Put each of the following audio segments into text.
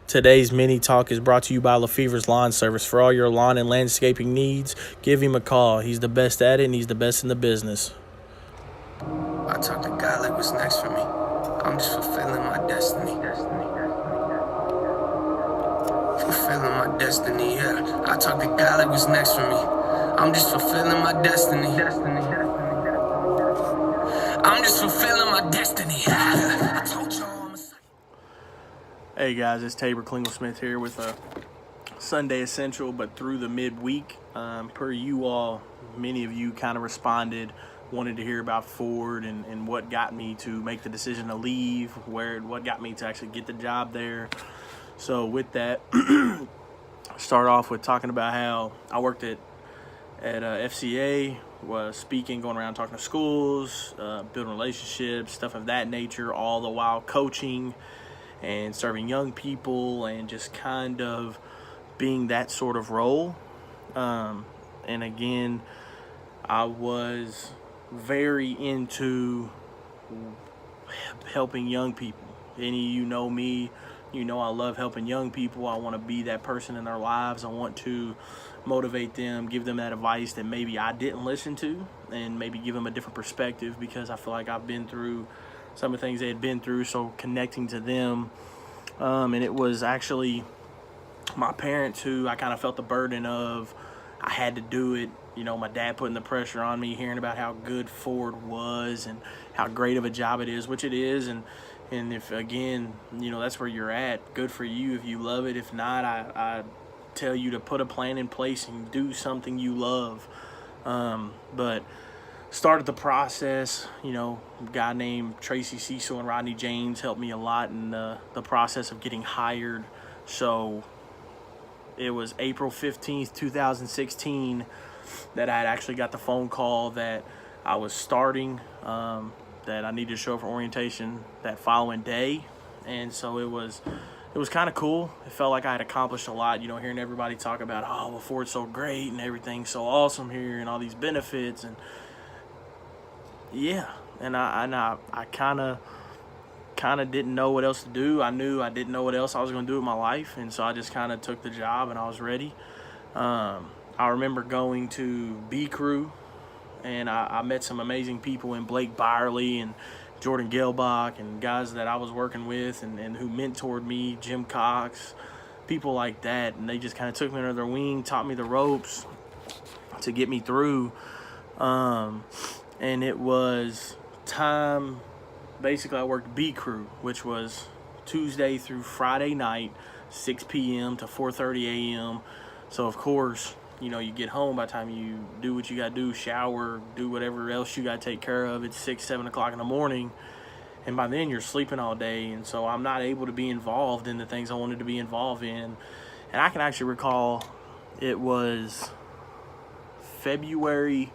Today's mini talk is brought to you by LaFever's Lawn Service. For all your lawn and landscaping needs, give him a call. He's the best at it and he's the best in the business. I talk to God like what's next for me. I'm just fulfilling my destiny. Fulfilling my destiny, yeah. I talk to God like what's next for me. I'm just fulfilling my destiny. I'm just fulfilling my destiny. I told y'all I'm a... Hey guys, it's Tabor Klingel-Smith here with a Sunday Essential, but through the midweek. Per you all, many of you kind of responded, wanted to hear about Ford and what got me to make the decision to leave, what got me to actually get the job there. So with that, start off with talking about how I worked at FCA, was speaking, going around talking to schools, building relationships, stuff of that nature, all the while coaching and serving young people and just kind of being that sort of role. And again, I was very into helping young people. Any of you know me, you know I love helping young people. I want to be that person in their lives. I want to motivate them, give them that advice that maybe I didn't listen to, and maybe give them a different perspective, because I feel like I've been through some of the things they had been through, so connecting to them. And it was actually my parents who I kind of felt the burden of. I had to do it. You know, my dad putting the pressure on me, hearing about how good Ford was and how great of a job it is, which it is. And if, again, you know, that's where you're at, good for you if you love it. If not, I tell you to put a plan in place and do something you love. But started the process, you know, a guy named Tracy Cecil and Rodney James helped me a lot in the process of getting hired. So it was April 15th, 2016 that I had actually got the phone call that I was starting, that I needed to show up for orientation that following day. And so it was kind of cool. It felt like I had accomplished a lot, you know, hearing everybody talk about, oh, well, Ford's so great and everything's so awesome here and all these benefits. And yeah, and I kind of didn't know what else to do. I knew I didn't know what else I was going to do with my life, and so I just kind of took the job and I was ready. I remember going to B Crew, and I met some amazing people in Blake Byerly and Jordan Gelbach and guys that I was working with and who mentored me, Jim Cox, people like that. And they just kind of took me under their wing, taught me the ropes to get me through. And it was time. Basically, I worked B Crew, which was Tuesday through Friday night, 6 p.m. to 4:30 a.m. So, of course, you know, you get home, by the time you do what you got to do, shower, do whatever else you got to take care of, it's 6, 7 o'clock in the morning. And by then, you're sleeping all day. And so I'm not able to be involved in the things I wanted to be involved in. And I can actually recall it was February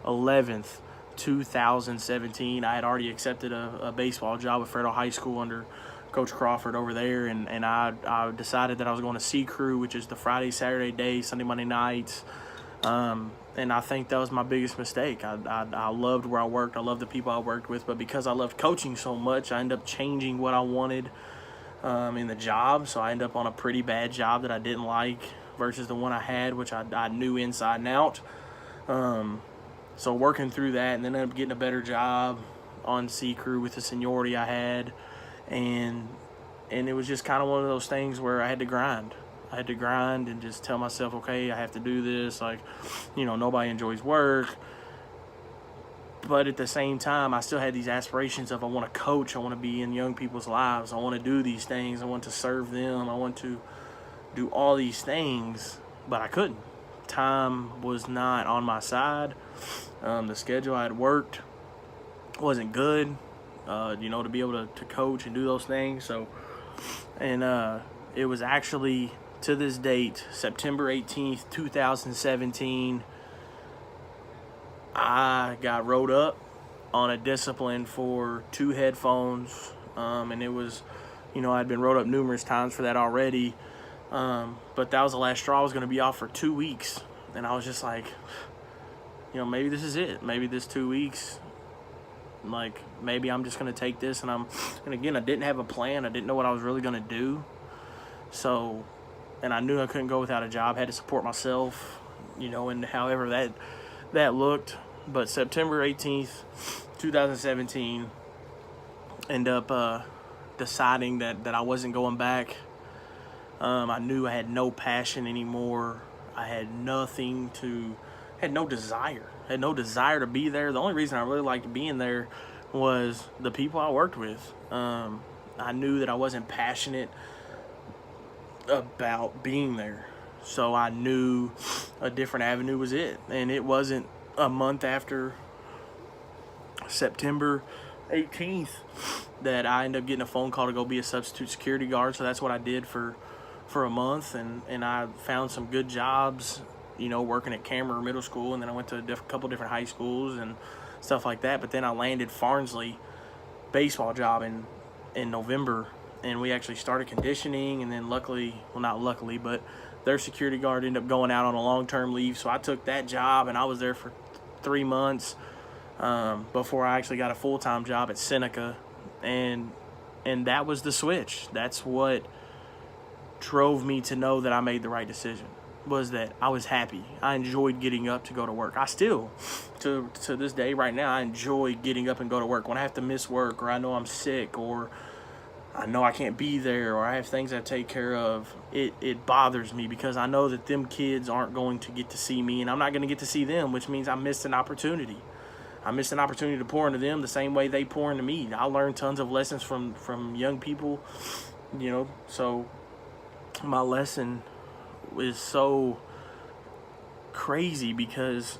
11th, 2017. I had already accepted a baseball job at Federal High School under Coach Crawford over there, and I decided that I was going to C Crew, which is the Friday, Saturday day, Sunday, Monday nights. And I think that was my biggest mistake. I loved where I worked. I loved the people I worked with, but because I loved coaching so much, I ended up changing what I wanted in the job. So I ended up on a pretty bad job that I didn't like versus the one I had, which I knew inside and out. So working through that, and then ended up getting a better job on C Crew with the seniority I had, and it was just kind of one of those things where I had to grind. I had to grind and just tell myself, okay, I have to do this. Like, you know, nobody enjoys work, but at the same time, I still had these aspirations of I want to coach, I want to be in young people's lives, I want to do these things, I want to serve them, I want to do all these things, but I couldn't. Time was not on my side. The schedule I had worked wasn't good, you know, to be able to coach and do those things. So, and it was actually to this date, September 18th, 2017, I got wrote up on a discipline for 2 headphones. And it was, you know, I'd been wrote up numerous times for that already. But that was the last straw. I was going to be off for 2 weeks. And I was just like, you know, maybe this is it. Maybe this 2 weeks, like, maybe I'm just going to take this. And again, I didn't have a plan. I didn't know what I was really going to do. So, and I knew I couldn't go without a job. Had to support myself, and however that looked. But September 18th, 2017, ended up deciding that I wasn't going back. I knew I had no passion anymore. I had no desire. Had no desire to be there. The only reason I really liked being there was the people I worked with. I knew that I wasn't passionate about being there. So I knew a different avenue was it. And it wasn't a month after September 18th that I ended up getting a phone call to go be a substitute security guard. So that's what I did for a month, and I found some good jobs, working at Cameron Middle School, and then I went to a couple different high schools and stuff like that. But then I landed Farnsley baseball job in November, and we actually started conditioning, and then not luckily, but their security guard ended up going out on a long-term leave, so I took that job, and I was there for 3 months before I actually got a full-time job at Seneca, and that was the switch. That's what drove me to know that I made the right decision, was that I was happy. I enjoyed getting up to go to work. I still, to this day right now, I enjoy getting up and go to work. When I have to miss work, or I know I'm sick, or I know I can't be there, or I have things I take care of, it bothers me, because I know that them kids aren't going to get to see me, and I'm not going to get to see them, which means I missed an opportunity. I missed an opportunity to pour into them the same way they pour into me. I learned tons of lessons from young people, so my lesson is so crazy because,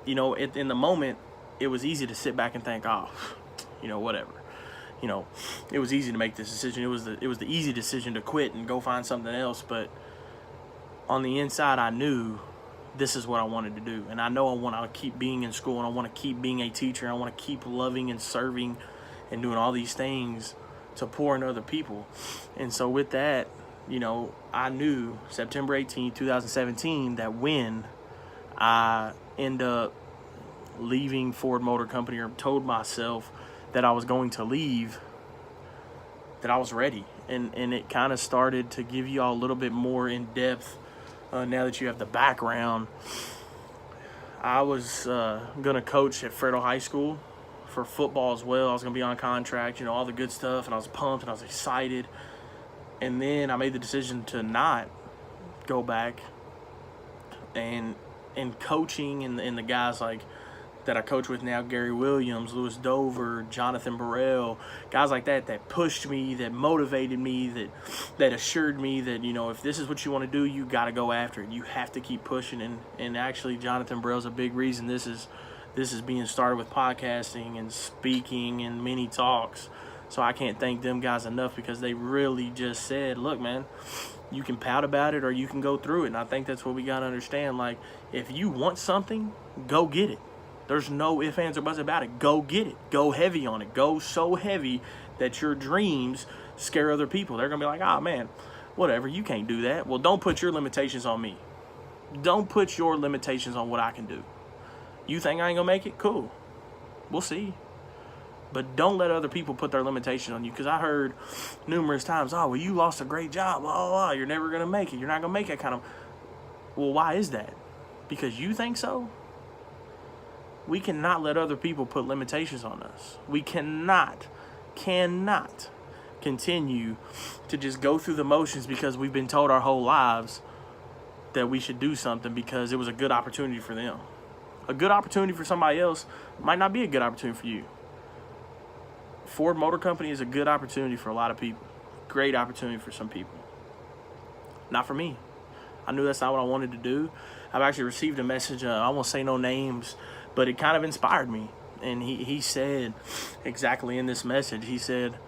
in the moment, it was easy to sit back and think, whatever. It was easy to make this decision. It was the easy decision to quit and go find something else. But on the inside, I knew this is what I wanted to do. And I know I want to keep being in school, and I want to keep being a teacher. I want to keep loving and serving and doing all these things to pour into other people. And so with that, I knew September 18, 2017, that when I end up leaving Ford Motor Company, or told myself that I was going to leave, that I was ready. And it kind of started to give you all a little bit more in depth now that you have the background. I was going to coach at Freddo High School for football as well. I was going to be on contract, all the good stuff, and I was pumped and I was excited. And then I made the decision to not go back. And coaching, and the guys like that I coach with now, Gary Williams, Lewis Dover, Jonathan Burrell, guys like that pushed me, that motivated me, that assured me that, if this is what you want to do, you got to go after it. You have to keep pushing. And actually, Jonathan Burrell's a big reason this is being started with podcasting and speaking and mini talks. So I can't thank them guys enough, because they really just said, look, man, you can pout about it or you can go through it. And I think that's what we got to understand. Like, if you want something, go get it. There's no ifs, ands, or buts about it. Go get it. Go heavy on it. Go so heavy that your dreams scare other people. They're going to be like, oh, man, whatever, you can't do that. Well, don't put your limitations on me. Don't put your limitations on what I can do. You think I ain't going to make it? Cool. We'll see. But don't let other people put their limitations on you. Because I heard numerous times, oh, well, you lost a great job. Blah, blah, blah. You're never going to make it. You're not going to make that kind of... Well, why is that? Because you think so? We cannot let other people put limitations on us. We cannot continue to just go through the motions because we've been told our whole lives that we should do something because it was a good opportunity for them. A good opportunity for somebody else might not be a good opportunity for you. Ford Motor Company is a good opportunity for a lot of people. Great opportunity for some people. Not for me. I knew that's not what I wanted to do. I've actually received a message, I won't say no names, but it kind of inspired me. And he said exactly in this message, he said,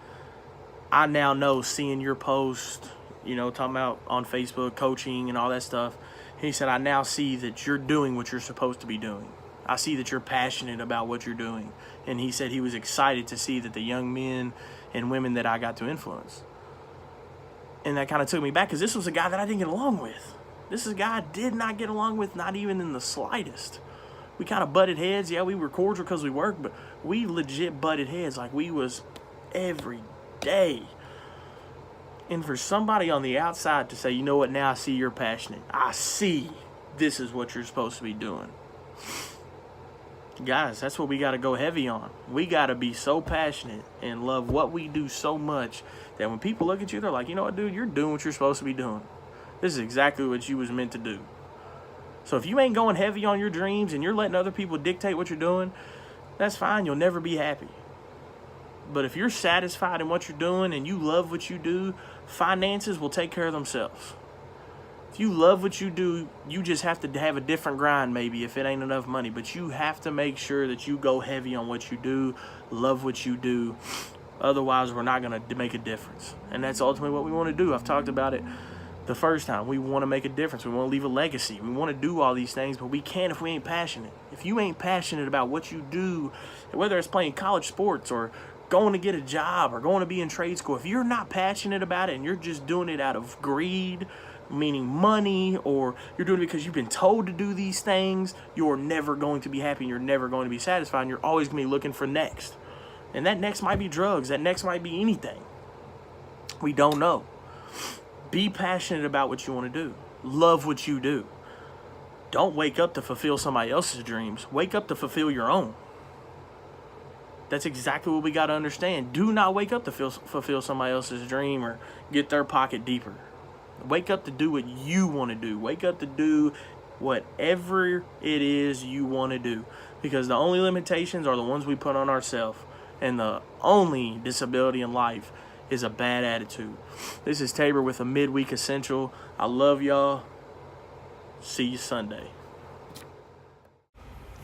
I now know, seeing your post, talking about on Facebook, coaching and all that stuff. He said, I now see that you're doing what you're supposed to be doing. I see that you're passionate about what you're doing. And he said he was excited to see that the young men and women that I got to influence. And that kind of took me back, because this was a guy that I didn't get along with. This is a guy I did not get along with, not even in the slightest. We kind of butted heads. Yeah, we were cordial because we worked, but we legit butted heads like we was every day. And for somebody on the outside to say, you know what, now I see you're passionate. I see this is what you're supposed to be doing. Guys, that's what we got to go heavy on. We got to be so passionate and love what we do so much that when people look at you, they're like, you know what, dude, you're doing what you're supposed to be doing. This is exactly what you was meant to do. So if you ain't going heavy on your dreams and you're letting other people dictate what you're doing, that's fine. You'll never be happy. But if you're satisfied in what you're doing and you love what you do, finances will take care of themselves. If you love what you do, you just have to have a different grind maybe if it ain't enough money. But you have to make sure that you go heavy on what you do, love what you do. Otherwise, we're not going to make a difference. And that's ultimately what we want to do. I've talked about it the first time. We want to make a difference. We want to leave a legacy. We want to do all these things, but we can't if we ain't passionate. If you ain't passionate about what you do, whether it's playing college sports or going to get a job or going to be in trade school, if you're not passionate about it and you're just doing it out of greed, meaning money, or you're doing it because you've been told to do these things, you're never going to be happy and you're never going to be satisfied, and you're always going to be looking for next. And that next might be drugs. That next might be anything. We don't know. Be passionate about what you want to do. Love what you do. Don't wake up to fulfill somebody else's dreams. Wake up to fulfill your own. That's exactly what we got to understand. Do not wake up to fulfill somebody else's dream or get their pocket deeper. Wake up to do what you want to do. Wake up to do whatever it is you want to do. Because the only limitations are the ones we put on ourselves. And the only disability in life is a bad attitude. This is Tabor with a Midweek Essential. I love y'all. See you Sunday.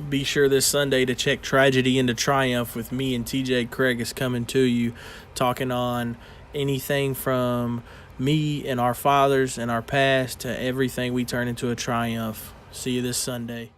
Be sure this Sunday to check Tragedy into Triumph with me and TJ Craig is coming to you, talking on anything from me and our fathers and our past to everything we turn into a triumph. See you this Sunday.